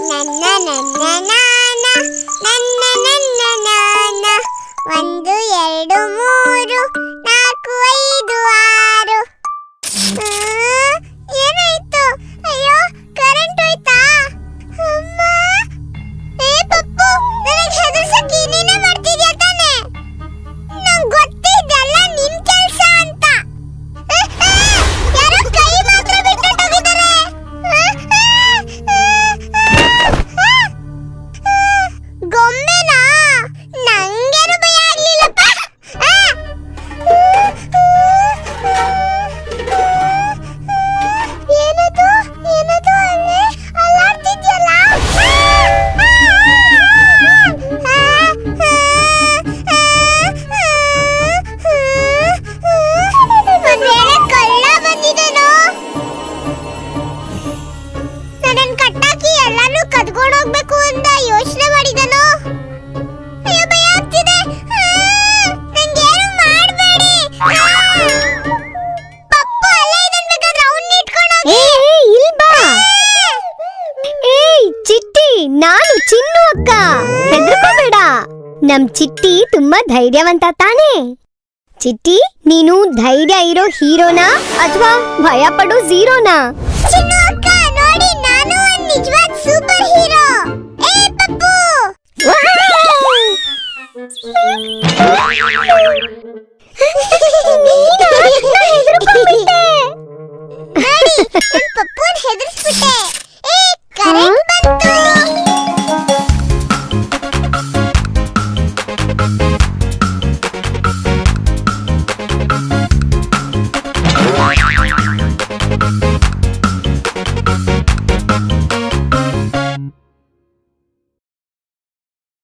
ನನ್ನ ನನ್ನ ನಾನ ನನ್ನ ನನ್ನ ನಾನ 1 2 3 4 5 6 ಏನಾಯ್ತು? ಅಯ್ಯೋ ಕರೆಂಟ್ ಹೋಯ್ತಾ? ಅಮ್ಮ ಪಪ್ಪು ನನಗೆ ಹೆದರ್ಸಕ್ಕೆ ನೀನೇ ಮಾಡ್ತಿದ್ಯಾ ತಾನೆ? ನಂಗೆ ಗೊತ್ತಿದ್ದಲ್ಲ ನಿನ್ ಕೆಲಸ ಅಂತ. ಯಾರೋ ಕೈ ಮಾತ್ರ ಬಿಟ್ಟೋಗಿದ್ದಾರೆ. ಗೊಂಬೆನಾ? ನಂಗೇನು ಭಯ ಆಗ್ಲಿಲ್ಲಪ್ಪ. ಏನದು ಏನದು ಅಲ್ಲೇ ಅಲ್ಲಾಡ್ತಿದ್ಯಲ್ಲ? ಒಂದ್ವೇಳೆ ಕಳ್ಳ ಬಂದಿದ್ದೇನೋ? ನನ್ನನ್ನು ಕಟ್ಟಾಕಿ ಎಲ್ಲಾನು ಕದ್ಕೊಂಡು ಹೋಗ್ಬೇಕು ಅಂತ ಯೋಚನೆ ಮಾಡಿದನೋ? ಅಯ್ಯೋ ಭಯ ಆಗ್ತಿದೆ. ನಂಗೇನು ಮಾಡಬೇಡಿ. ಪಪ್ಪು ಅಲ್ಲೇ ಇದನ್ ಬೇಕಾದ್ರೆ ಅವ್ನ್ ಇಟ್ಕೊಂಡು ಹೋಗಿ. ಇಲ್ಲಿ ಬಾ. ಏಯ್ ಚಿಟ್ಟಿ, ನಾನು ಚಿನ್ನು ಅಕ್ಕ. ಹೆದರ್ಕೋಬೇಡ. ನಮ್ ಚಿಟ್ಟಿ ತುಂಬಾ ಧೈರ್ಯವಂತ ತಾನೇ? ಚಿಟ್ಟಿ, ನೀನು ಧೈರ್ಯ ಇರೋ ಹೀರೋನಾ ಅಥವಾ ಭಯ ಪಡೋ ಝೀರೋನಾ? ಚಿನ್ನು